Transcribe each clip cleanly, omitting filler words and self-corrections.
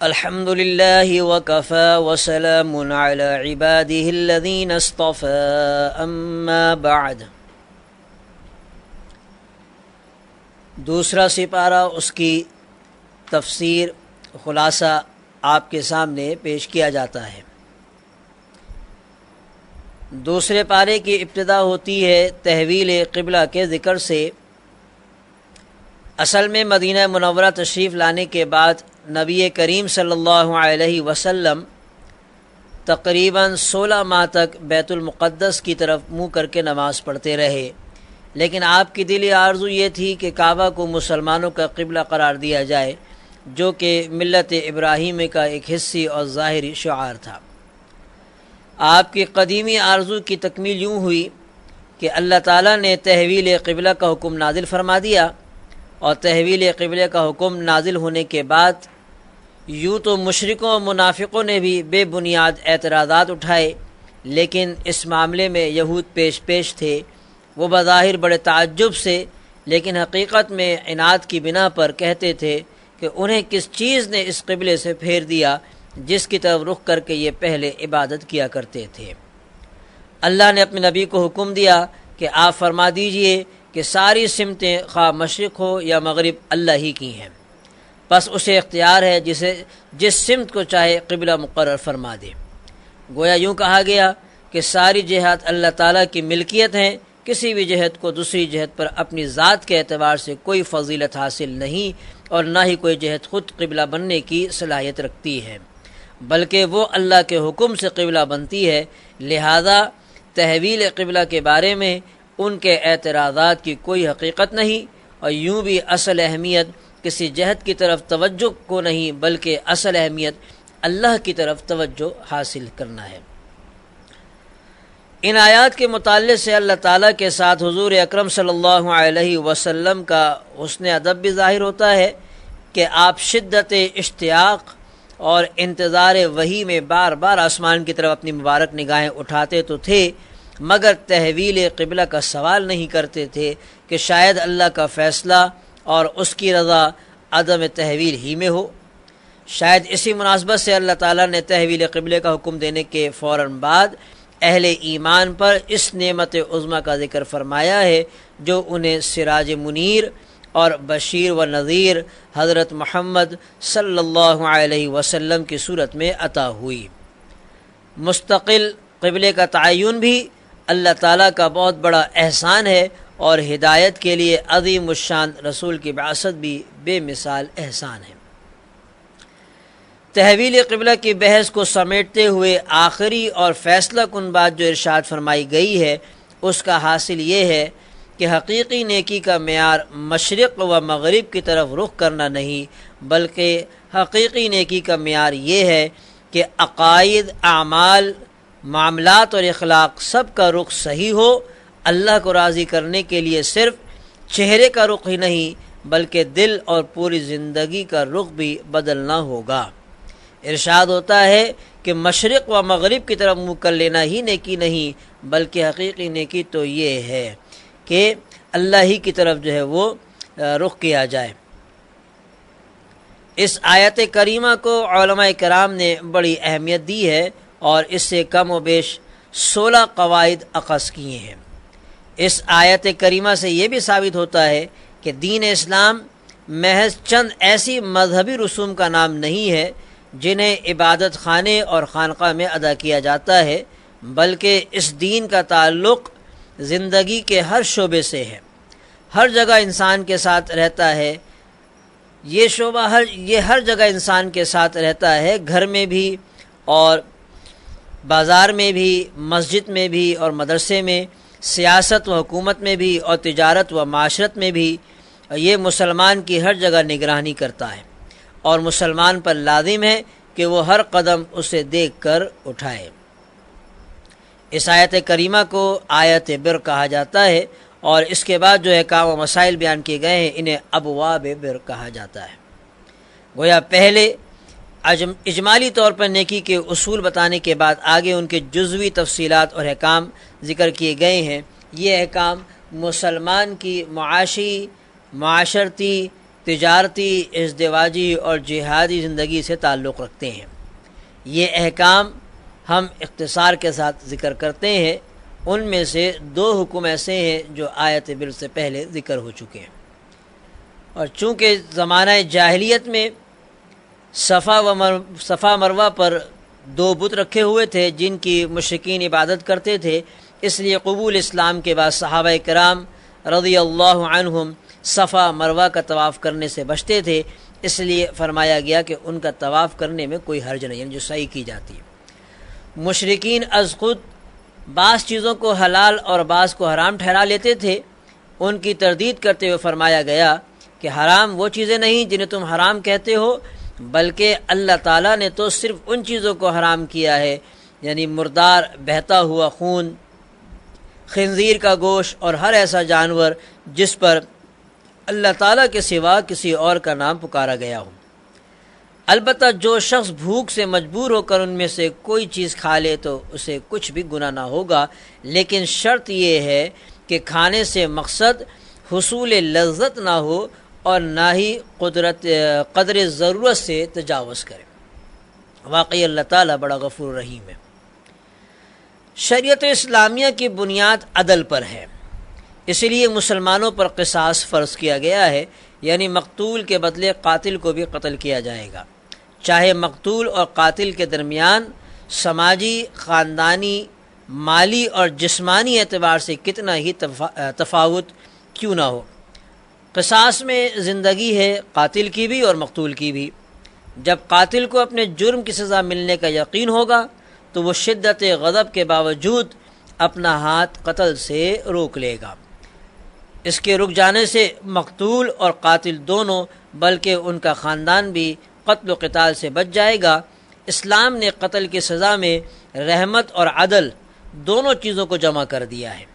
الحمد لله وكفى وسلام على عباده الذين اصطفى أما بعد۔ دوسرا سپارہ، اس کی تفسیر خلاصہ آپ کے سامنے پیش کیا جاتا ہے۔ دوسرے پارے کی ابتدا ہوتی ہے تحویل قبلہ کے ذکر سے۔ اصل میں مدینہ منورہ تشریف لانے کے بعد نبی کریم صلی اللہ علیہ وسلم تقریباً 16 ماہ تک بیت المقدس کی طرف منہ کر کے نماز پڑھتے رہے، لیکن آپ کی دلی آرزو یہ تھی کہ کعبہ کو مسلمانوں کا قبلہ قرار دیا جائے، جو کہ ملت ابراہیم کا ایک حصی اور ظاہری شعار تھا۔ آپ کی قدیمی آرزو کی تکمیل یوں ہوئی کہ اللہ تعالیٰ نے تحویل قبلہ کا حکم نازل فرما دیا، اور تحویل قبلہ کا حکم نازل ہونے کے بعد یوں تو مشرکوں اور منافقوں نے بھی بے بنیاد اعتراضات اٹھائے، لیکن اس معاملے میں یہود پیش تھے۔ وہ بظاہر بڑے تعجب سے، لیکن حقیقت میں عناد کی بنا پر کہتے تھے کہ انہیں کس چیز نے اس قبلے سے پھیر دیا جس کی طرف رخ کر کے یہ پہلے عبادت کیا کرتے تھے۔ اللہ نے اپنے نبی کو حکم دیا کہ آپ فرما دیجئے کہ ساری سمتیں خواہ مشرق ہو یا مغرب اللہ ہی کی ہیں، بس اسے اختیار ہے جس سمت کو چاہے قبلہ مقرر فرما دے۔ گویا یوں کہا گیا کہ ساری جہات اللہ تعالیٰ کی ملکیت ہیں، کسی بھی جہت کو دوسری جہت پر اپنی ذات کے اعتبار سے کوئی فضیلت حاصل نہیں، اور نہ ہی کوئی جہت خود قبلہ بننے کی صلاحیت رکھتی ہے، بلکہ وہ اللہ کے حکم سے قبلہ بنتی ہے۔ لہذا تحویل قبلہ کے بارے میں ان کے اعتراضات کی کوئی حقیقت نہیں، اور یوں بھی اصل اہمیت کسی جہت کی طرف توجہ کو نہیں، بلکہ اصل اہمیت اللہ کی طرف توجہ حاصل کرنا ہے۔ ان آیات کے متعلق سے اللہ تعالیٰ کے ساتھ حضور اکرم صلی اللہ علیہ وسلم کا حسن ادب بھی ظاہر ہوتا ہے کہ آپ شدت اشتیاق اور انتظار وحی میں بار بار آسمان کی طرف اپنی مبارک نگاہیں اٹھاتے تو تھے، مگر تحویل قبلہ کا سوال نہیں کرتے تھے کہ شاید اللہ کا فیصلہ اور اس کی رضا عدم تحویل ہی میں ہو۔ شاید اسی مناسبت سے اللہ تعالیٰ نے تحویل قبلے کا حکم دینے کے فوراً بعد اہل ایمان پر اس نعمت عظمیٰ کا ذکر فرمایا ہے جو انہیں سراج منیر اور بشیر و نذیر حضرت محمد صلی اللہ علیہ وسلم کی صورت میں عطا ہوئی۔ مستقل قبلے کا تعین بھی اللہ تعالیٰ کا بہت بڑا احسان ہے، اور ہدایت کے لیے عظیم الشان رسول کی بعثت بھی بے مثال احسان ہے۔ تحویل قبلہ کی بحث کو سمیٹتے ہوئے آخری اور فیصلہ کن بات جو ارشاد فرمائی گئی ہے، اس کا حاصل یہ ہے کہ حقیقی نیکی کا معیار مشرق و مغرب کی طرف رخ کرنا نہیں، بلکہ حقیقی نیکی کا معیار یہ ہے کہ عقائد، اعمال، معاملات اور اخلاق سب کا رخ صحیح ہو۔ اللہ کو راضی کرنے کے لیے صرف چہرے کا رخ ہی نہیں، بلکہ دل اور پوری زندگی کا رخ بھی بدلنا ہوگا۔ ارشاد ہوتا ہے کہ مشرق و مغرب کی طرف منہ کر لینا ہی نیکی نہیں، بلکہ حقیقی نیکی تو یہ ہے کہ اللہ ہی کی طرف جو ہے وہ رخ کیا جائے۔ اس آیت کریمہ کو علماء کرام نے بڑی اہمیت دی ہے، اور اس سے کم و بیش 16 قواعد اخذ کیے ہیں۔ اس آیت کریمہ سے یہ بھی ثابت ہوتا ہے کہ دین اسلام محض چند ایسی مذہبی رسوم کا نام نہیں ہے جنہیں عبادت خانے اور خانقاہ میں ادا کیا جاتا ہے، بلکہ اس دین کا تعلق زندگی کے ہر شعبے سے ہے، ہر جگہ انسان کے ساتھ رہتا ہے۔ یہ شعبہ ہر جگہ انسان کے ساتھ رہتا ہے، گھر میں بھی اور بازار میں بھی، مسجد میں بھی اور مدرسے میں، سیاست و حکومت میں بھی اور تجارت و معاشرت میں بھی۔ یہ مسلمان کی ہر جگہ نگرانی کرتا ہے، اور مسلمان پر لازم ہے کہ وہ ہر قدم اسے دیکھ کر اٹھائے۔ اس آیت کریمہ کو آیت بر کہا جاتا ہے، اور اس کے بعد جو احکام و مسائل بیان کیے گئے ہیں انہیں ابواب بر کہا جاتا ہے۔ گویا پہلے اجمالی طور پر نیکی کے اصول بتانے کے بعد آگے ان کے جزوی تفصیلات اور احکام ذکر کیے گئے ہیں۔ یہ احکام مسلمان کی معاشی، معاشرتی، تجارتی، ازدواجی اور جہادی زندگی سے تعلق رکھتے ہیں۔ یہ احکام ہم اختصار کے ساتھ ذکر کرتے ہیں، ان میں سے 2 حکم ایسے ہیں جو آیت بل سے پہلے ذکر ہو چکے ہیں۔ اور چونکہ زمانہ جاہلیت میں صفا مروہ پر 2 بت رکھے ہوئے تھے جن کی مشرکین عبادت کرتے تھے، اس لیے قبول اسلام کے بعد صحابہ کرام رضی اللہ عنہم صفا مروہ کا طواف کرنے سے بچتے تھے، اس لیے فرمایا گیا کہ ان کا طواف کرنے میں کوئی حرج نہیں، یعنی جو صحیح کی جاتی ہے۔ مشرکین از خود بعض چیزوں کو حلال اور بعض کو حرام ٹھہرا لیتے تھے، ان کی تردید کرتے ہوئے فرمایا گیا کہ حرام وہ چیزیں نہیں جنہیں تم حرام کہتے ہو، بلکہ اللہ تعالیٰ نے تو صرف ان چیزوں کو حرام کیا ہے، یعنی مردار، بہتا ہوا خون، خنزیر کا گوشت اور ہر ایسا جانور جس پر اللہ تعالیٰ کے سوا کسی اور کا نام پکارا گیا ہو۔ البتہ جو شخص بھوک سے مجبور ہو کر ان میں سے کوئی چیز کھا لے تو اسے کچھ بھی گناہ نہ ہوگا، لیکن شرط یہ ہے کہ کھانے سے مقصد حصول لذت نہ ہو اور نہ ہی قدر ضرورت سے تجاوز کرے۔ واقعی اللہ تعالیٰ بڑا غفور رحیم ہے۔ شریعت اسلامیہ کی بنیاد عدل پر ہے، اس لیے مسلمانوں پر قصاص فرض کیا گیا ہے، یعنی مقتول کے بدلے قاتل کو بھی قتل کیا جائے گا، چاہے مقتول اور قاتل کے درمیان سماجی، خاندانی، مالی اور جسمانی اعتبار سے کتنا ہی تفاوت کیوں نہ ہو۔ قصاص میں زندگی ہے، قاتل کی بھی اور مقتول کی بھی۔ جب قاتل کو اپنے جرم کی سزا ملنے کا یقین ہوگا تو وہ شدت غضب کے باوجود اپنا ہاتھ قتل سے روک لے گا۔ اس کے رک جانے سے مقتول اور قاتل دونوں بلکہ ان کا خاندان بھی قتل و قتال سے بچ جائے گا۔ اسلام نے قتل کی سزا میں رحمت اور عدل دونوں چیزوں کو جمع کر دیا ہے۔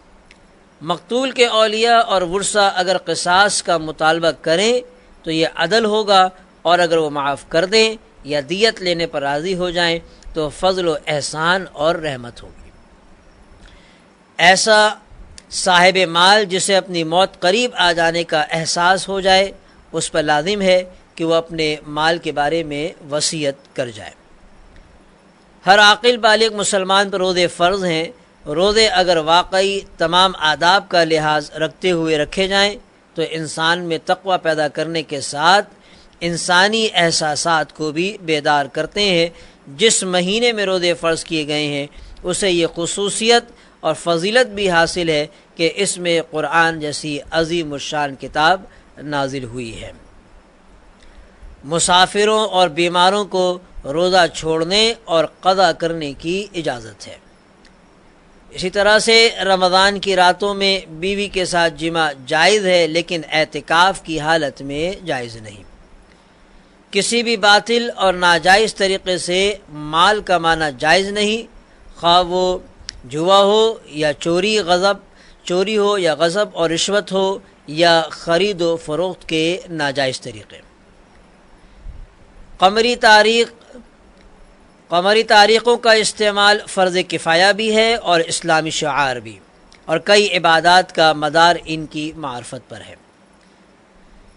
مقتول کے اولیاء اور ورثہ اگر قصاص کا مطالبہ کریں تو یہ عدل ہوگا، اور اگر وہ معاف کر دیں یا دیت لینے پر راضی ہو جائیں تو فضل و احسان اور رحمت ہوگی۔ ایسا صاحب مال جسے اپنی موت قریب آ جانے کا احساس ہو جائے، اس پر لازم ہے کہ وہ اپنے مال کے بارے میں وصیت کر جائے۔ ہر عاقل بالغ مسلمان پر روزے فرض ہیں۔ روزے اگر واقعی تمام آداب کا لحاظ رکھتے ہوئے رکھے جائیں تو انسان میں تقوی پیدا کرنے کے ساتھ انسانی احساسات کو بھی بیدار کرتے ہیں۔ جس مہینے میں روزے فرض کیے گئے ہیں اسے یہ خصوصیت اور فضیلت بھی حاصل ہے کہ اس میں قرآن جیسی عظیم الشان کتاب نازل ہوئی ہے۔ مسافروں اور بیماروں کو روزہ چھوڑنے اور قضا کرنے کی اجازت ہے۔ اسی طرح سے رمضان کی راتوں میں بیوی کے ساتھ جماع جائز ہے، لیکن اعتکاف کی حالت میں جائز نہیں۔ کسی بھی باطل اور ناجائز طریقے سے مال کمانا جائز نہیں، خواہ وہ جوا ہو یا چوری ہو یا غصب اور رشوت ہو یا خرید و فروخت کے ناجائز طریقے۔ قمری تاریخوں کا استعمال فرض کفایہ بھی ہے اور اسلامی شعار بھی، اور کئی عبادات کا مدار ان کی معرفت پر ہے۔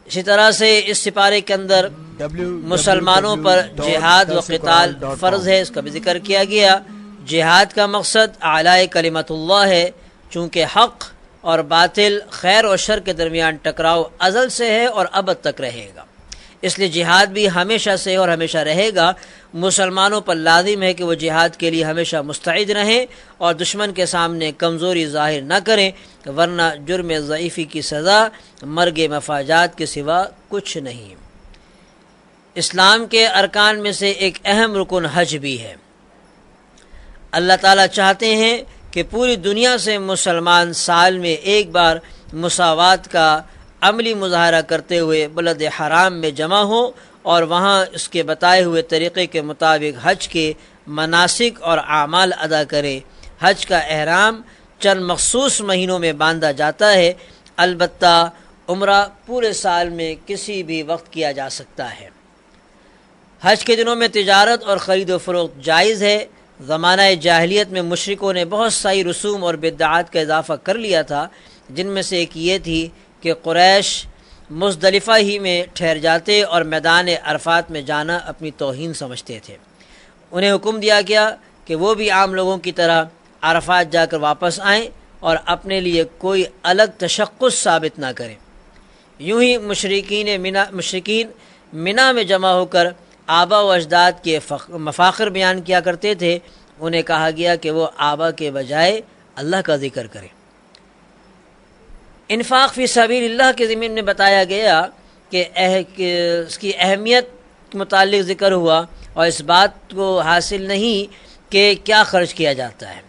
اسی طرح سے اس سپارے کے اندر مسلمانوں پر جہاد و قتال فرض ہے، اس کا بھی ذکر کیا گیا۔ جہاد کا مقصد اعلاء کلمت اللہ ہے، چونکہ حق اور باطل، خیر اور شر کے درمیان ٹکراؤ ازل سے ہے اور ابد تک رہے گا، اس لیے جہاد بھی ہمیشہ سے اور ہمیشہ رہے گا۔ مسلمانوں پر لازم ہے کہ وہ جہاد کے لیے ہمیشہ مستعد رہیں اور دشمن کے سامنے کمزوری ظاہر نہ کریں، ورنہ جرم ضعیفی کی سزا مرگ مفاجات کے سوا کچھ نہیں۔ اسلام کے ارکان میں سے ایک اہم رکن حج بھی ہے۔ اللہ تعالیٰ چاہتے ہیں کہ پوری دنیا سے مسلمان سال میں ایک بار مساوات کا عملی مظاہرہ کرتے ہوئے بلد حرام میں جمع ہوں اور وہاں اس کے بتائے ہوئے طریقے کے مطابق حج کے مناسک اور اعمال ادا کرے۔ حج کا احرام چند مخصوص مہینوں میں باندھا جاتا ہے، البتہ عمرہ پورے سال میں کسی بھی وقت کیا جا سکتا ہے۔ حج کے دنوں میں تجارت اور خرید و فروخت جائز ہے۔ زمانہ جاہلیت میں مشرکوں نے بہت ساری رسوم اور بدعات کا اضافہ کر لیا تھا، جن میں سے ایک یہ تھی کہ قریش مزدلفہ ہی میں ٹھہر جاتے اور میدان عرفات میں جانا اپنی توہین سمجھتے تھے۔ انہیں حکم دیا گیا کہ وہ بھی عام لوگوں کی طرح عرفات جا کر واپس آئیں اور اپنے لیے کوئی الگ تشخص ثابت نہ کریں۔ یوں ہی مشرکین منا میں جمع ہو کر آبا و اجداد کے مفاخر بیان کیا کرتے تھے۔ انہیں کہا گیا کہ وہ آبا کے بجائے اللہ کا ذکر کریں۔ انفاق فی سبیل اللہ کے ضمن میں بتایا گیا کہ اس کی اہمیت کے متعلق ذکر ہوا، اور اس بات کو حاصل نہیں کہ کیا خرچ کیا جاتا ہے،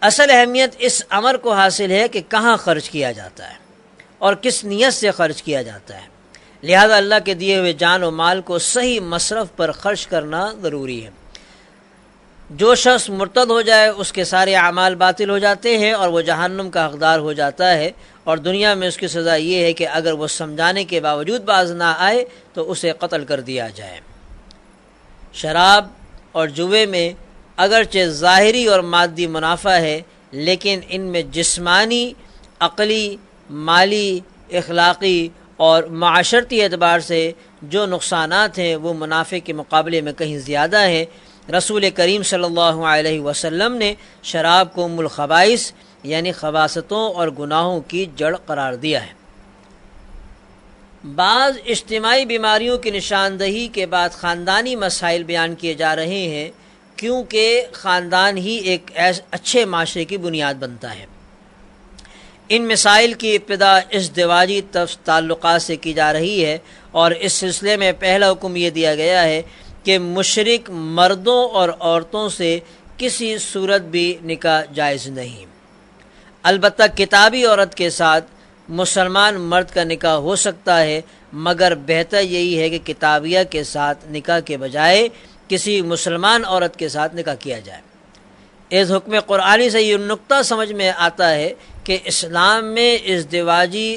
اصل اہمیت اس امر کو حاصل ہے کہ کہاں خرچ کیا جاتا ہے اور کس نیت سے خرچ کیا جاتا ہے۔ لہذا اللہ کے دیے ہوئے جان و مال کو صحیح مصرف پر خرچ کرنا ضروری ہے۔ جو شخص مرتد ہو جائے اس کے سارے اعمال باطل ہو جاتے ہیں اور وہ جہنم کا حقدار ہو جاتا ہے، اور دنیا میں اس کی سزا یہ ہے کہ اگر وہ سمجھانے کے باوجود باز نہ آئے تو اسے قتل کر دیا جائے۔ شراب اور جوے میں اگرچہ ظاہری اور مادی منافع ہے، لیکن ان میں جسمانی، عقلی، مالی، اخلاقی اور معاشرتی اعتبار سے جو نقصانات ہیں وہ منافع کے مقابلے میں کہیں زیادہ ہیں۔ رسول کریم صلی اللہ علیہ وسلم نے شراب کو ام الخبائث یعنی خباثتوں اور گناہوں کی جڑ قرار دیا ہے۔ بعض اجتماعی بیماریوں کی نشاندہی کے بعد خاندانی مسائل بیان کیے جا رہے ہیں، کیونکہ خاندان ہی ایک اچھے معاشرے کی بنیاد بنتا ہے۔ ان مسائل کی ابتدا ازدواجی تعلقات سے کی جا رہی ہے، اور اس سلسلے میں پہلا حکم یہ دیا گیا ہے کہ مشرک مردوں اور عورتوں سے کسی صورت بھی نکاح جائز نہیں۔ البتہ کتابی عورت کے ساتھ مسلمان مرد کا نکاح ہو سکتا ہے، مگر بہتر یہی ہے کہ کتابیہ کے ساتھ نکاح کے بجائے کسی مسلمان عورت کے ساتھ نکاح کیا جائے۔ اس حکم قرآنی سے یہ نقطہ سمجھ میں آتا ہے کہ اسلام میں ازدواجی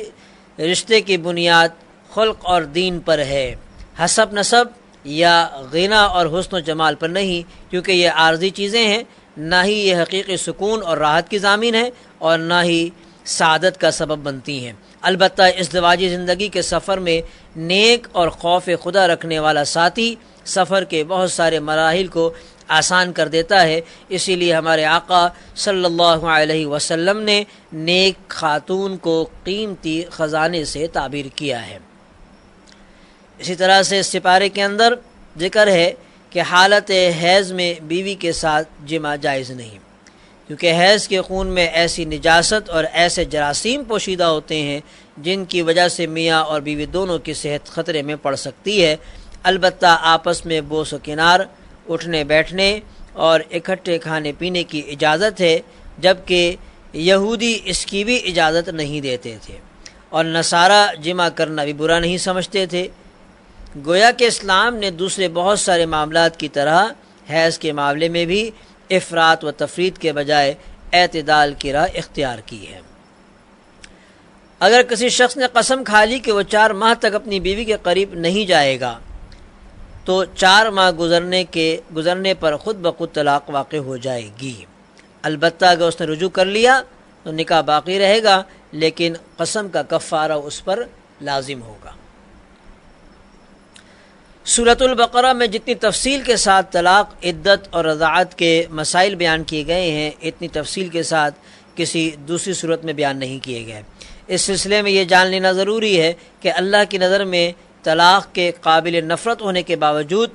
رشتے کی بنیاد خلق اور دین پر ہے، حسب نسب یا غنا اور حسن و جمال پر نہیں، کیونکہ یہ عارضی چیزیں ہیں، نہ ہی یہ حقیقی سکون اور راحت کی ضامن ہے اور نہ ہی سعادت کا سبب بنتی ہیں۔ البتہ ازدواجی زندگی کے سفر میں نیک اور خوف خدا رکھنے والا ساتھی سفر کے بہت سارے مراحل کو آسان کر دیتا ہے۔ اسی لیے ہمارے آقا صلی اللہ علیہ وسلم نے نیک خاتون کو قیمتی خزانے سے تعبیر کیا ہے۔ اسی طرح سے اس سپارے کے اندر ذکر ہے کہ حالت حیض میں بیوی کے ساتھ جمع جائز نہیں، کیونکہ حیض کے خون میں ایسی نجاست اور ایسے جراثیم پوشیدہ ہوتے ہیں جن کی وجہ سے میاں اور بیوی دونوں کی صحت خطرے میں پڑ سکتی ہے۔ البتہ آپس میں بوس و کنار، اٹھنے بیٹھنے اور اکٹھے کھانے پینے کی اجازت ہے، جبکہ یہودی اس کی بھی اجازت نہیں دیتے تھے، اور نصارہ جمع کرنا بھی برا نہیں سمجھتے تھے۔ گویا کہ اسلام نے دوسرے بہت سارے معاملات کی طرح حیض کے معاملے میں بھی افراط و تفریط کے بجائے اعتدال کی راہ اختیار کی ہے۔ اگر کسی شخص نے قسم کھا لی کہ وہ 4 ماہ تک اپنی بیوی کے قریب نہیں جائے گا، تو 4 ماہ گزرنے پر خود بخود طلاق واقع ہو جائے گی۔ البتہ اگر اس نے رجوع کر لیا تو نکاح باقی رہے گا، لیکن قسم کا کفارہ اس پر لازم ہوگا۔ سورۃ البقرہ میں جتنی تفصیل کے ساتھ طلاق، عدت اور رضاعت کے مسائل بیان کیے گئے ہیں، اتنی تفصیل کے ساتھ کسی دوسری صورت میں بیان نہیں کیے گئے۔ اس سلسلے میں یہ جان لینا ضروری ہے کہ اللہ کی نظر میں طلاق کے قابل نفرت ہونے کے باوجود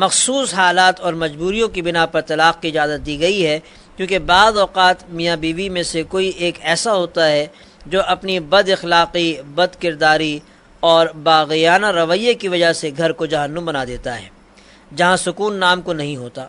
مخصوص حالات اور مجبوریوں کی بنا پر طلاق کی اجازت دی گئی ہے، کیونکہ بعض اوقات میاں بیوی میں سے کوئی ایک ایسا ہوتا ہے جو اپنی بد اخلاقی، بد کرداری اور باغیانہ رویے کی وجہ سے گھر کو جہنم بنا دیتا ہے، جہاں سکون نام کو نہیں ہوتا۔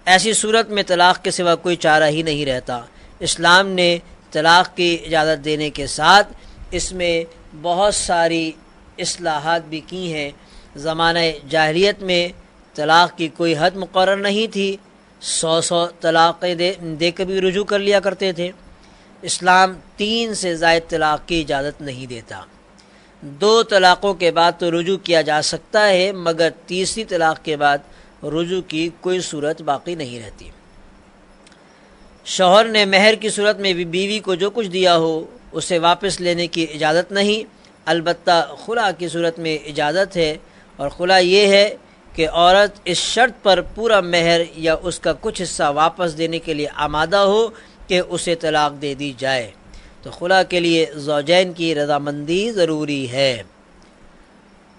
ایسی صورت میں طلاق کے سوا کوئی چارہ ہی نہیں رہتا۔ اسلام نے طلاق کی اجازت دینے کے ساتھ اس میں بہت ساری اصلاحات بھی کی ہیں۔ زمانہ جاہلیت میں طلاق کی کوئی حد مقرر نہیں تھی، 100 طلاقیں دے کے بھی رجوع کر لیا کرتے تھے۔ اسلام 3 سے زائد طلاق کی اجازت نہیں دیتا۔ 2 طلاقوں کے بعد تو رجوع کیا جا سکتا ہے، مگر تیسری طلاق کے بعد رجوع کی کوئی صورت باقی نہیں رہتی۔ شوہر نے مہر کی صورت میں بھی بیوی کو جو کچھ دیا ہو اسے واپس لینے کی اجازت نہیں، البتہ خلا کی صورت میں اجازت ہے، اور خلا یہ ہے کہ عورت اس شرط پر پورا مہر یا اس کا کچھ حصہ واپس دینے کے لیے آمادہ ہو کہ اسے طلاق دے دی جائے۔ تو خلا کے لیے زوجین کی رضامندی ضروری ہے۔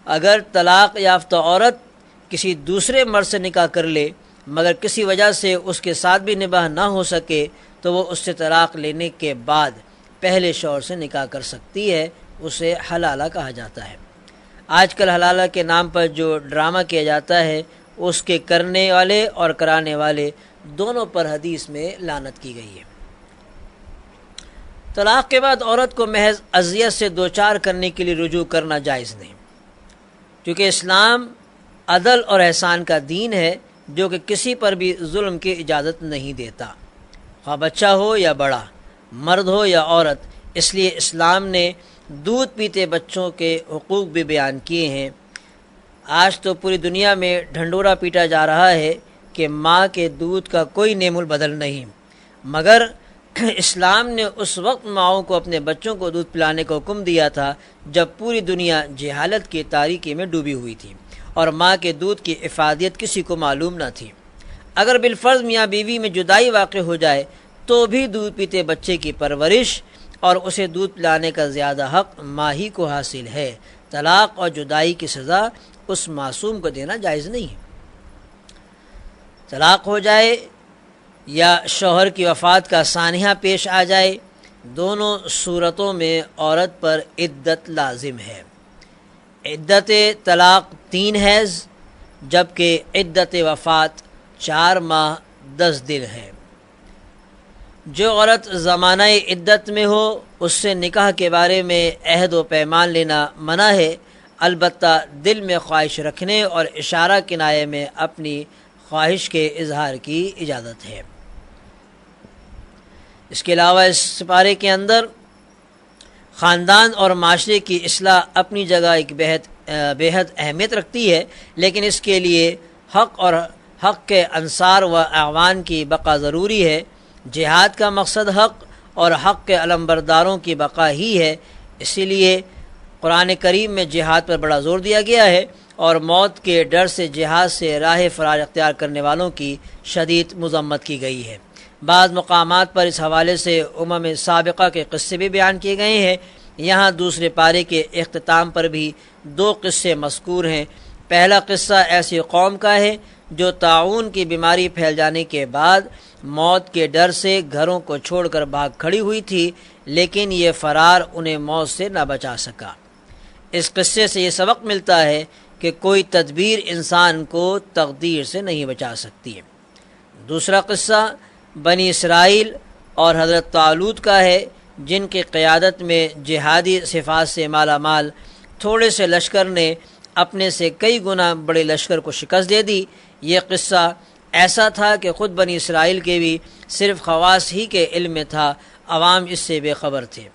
اگر طلاق یافتہ عورت کسی دوسرے مرد سے نکاح کر لے مگر کسی وجہ سے اس کے ساتھ بھی نباہ نہ ہو سکے تو وہ اس سے طلاق لینے کے بعد پہلے شوہر سے نکاح کر سکتی ہے، اسے حلالہ کہا جاتا ہے۔ آج کل حلالہ کے نام پر جو ڈرامہ کیا جاتا ہے اس کے کرنے والے اور کرانے والے دونوں پر حدیث میں لعنت کی گئی ہے۔ طلاق کے بعد عورت کو محض اذیت سے دوچار کرنے کے لیے رجوع کرنا جائز نہیں، کیونکہ اسلام عدل اور احسان کا دین ہے جو کہ کسی پر بھی ظلم کی اجازت نہیں دیتا، خواہ بچہ ہو یا بڑا، مرد ہو یا عورت۔ اس لیے اسلام نے دودھ پیتے بچوں کے حقوق بھی بیان کیے ہیں۔ آج تو پوری دنیا میں ڈھنڈورا پیٹا جا رہا ہے کہ ماں کے دودھ کا کوئی نعم البدل نہیں، مگر اسلام نے اس وقت ماؤں کو اپنے بچوں کو دودھ پلانے کا حکم دیا تھا جب پوری دنیا جہالت کی تاریکی میں ڈوبی ہوئی تھی اور ماں کے دودھ کی افادیت کسی کو معلوم نہ تھی۔ اگر بالفرض میاں بیوی میں جدائی واقع ہو جائے تو بھی دودھ پیتے بچے کی پرورش اور اسے دودھ پلانے کا زیادہ حق ماں ہی کو حاصل ہے۔ طلاق اور جدائی کی سزا اس معصوم کو دینا جائز نہیں ہے۔ طلاق ہو جائے یا شوہر کی وفات کا سانحہ پیش آ جائے، دونوں صورتوں میں عورت پر عدت لازم ہے۔ عدت طلاق 3 حیض جبکہ عدت وفات 4 ماہ 10 دن ہے۔ جو عورت زمانہ عدت میں ہو اس سے نکاح کے بارے میں عہد و پیمان لینا منع ہے، البتہ دل میں خواہش رکھنے اور اشارہ کنایے میں اپنی خواہش کے اظہار کی اجازت ہے۔ اس کے علاوہ اس سپارے کے اندر خاندان اور معاشرے کی اصلاح اپنی جگہ ایک بے حد اہمیت رکھتی ہے، لیکن اس کے لیے حق کے انصار و اعوان کی بقا ضروری ہے۔ جہاد کا مقصد حق اور حق کے علمبرداروں کی بقا ہی ہے، اسی لیے قرآن کریم میں جہاد پر بڑا زور دیا گیا ہے اور موت کے ڈر سے جہاد سے راہ فرار اختیار کرنے والوں کی شدید مذمت کی گئی ہے۔ بعض مقامات پر اس حوالے سے سابقہ کے قصے بھی بیان کیے گئے ہیں۔ یہاں دوسرے پارے کے اختتام پر بھی 2 قصے مذکور ہیں۔ پہلا قصہ ایسی قوم کا ہے جو طاعون کی بیماری پھیل جانے کے بعد موت کے ڈر سے گھروں کو چھوڑ کر بھاگ کھڑی ہوئی تھی، لیکن یہ فرار انہیں موت سے نہ بچا سکا۔ اس قصے سے یہ سبق ملتا ہے کہ کوئی تدبیر انسان کو تقدیر سے نہیں بچا سکتی۔ دوسرا قصہ بنی اسرائیل اور حضرت طالوت کا ہے، جن کی قیادت میں جہادی صفات سے مالا مال تھوڑے سے لشکر نے اپنے سے کئی گنا بڑے لشکر کو شکست دے دی۔ یہ قصہ ایسا تھا کہ خود بنی اسرائیل کے بھی صرف خواص ہی کے علم میں تھا، عوام اس سے بے خبر تھے۔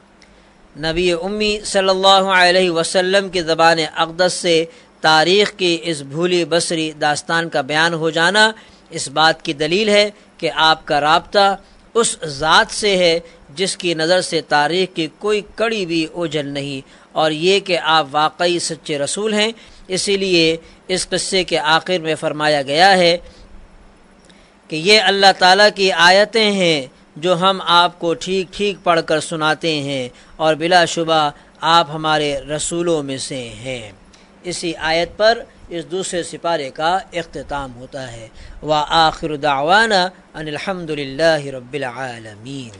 نبی امی صلی اللہ علیہ وسلم کی زبان اقدس سے تاریخ کی اس بھولی بصری داستان کا بیان ہو جانا اس بات کی دلیل ہے کہ آپ کا رابطہ اس ذات سے ہے جس کی نظر سے تاریخ کی کوئی کڑی بھی اوجھل نہیں، اور یہ کہ آپ واقعی سچے رسول ہیں۔ اسی لیے اس قصے کے آخر میں فرمایا گیا ہے کہ یہ اللہ تعالیٰ کی آیتیں ہیں جو ہم آپ کو ٹھیک ٹھیک پڑھ کر سناتے ہیں، اور بلا شبہ آپ ہمارے رسولوں میں سے ہیں۔ اسی آیت پر اس دوسرے سپارے کا اختتام ہوتا ہے۔ وآخر دعوانا ان الحمد للہ رب العالمین۔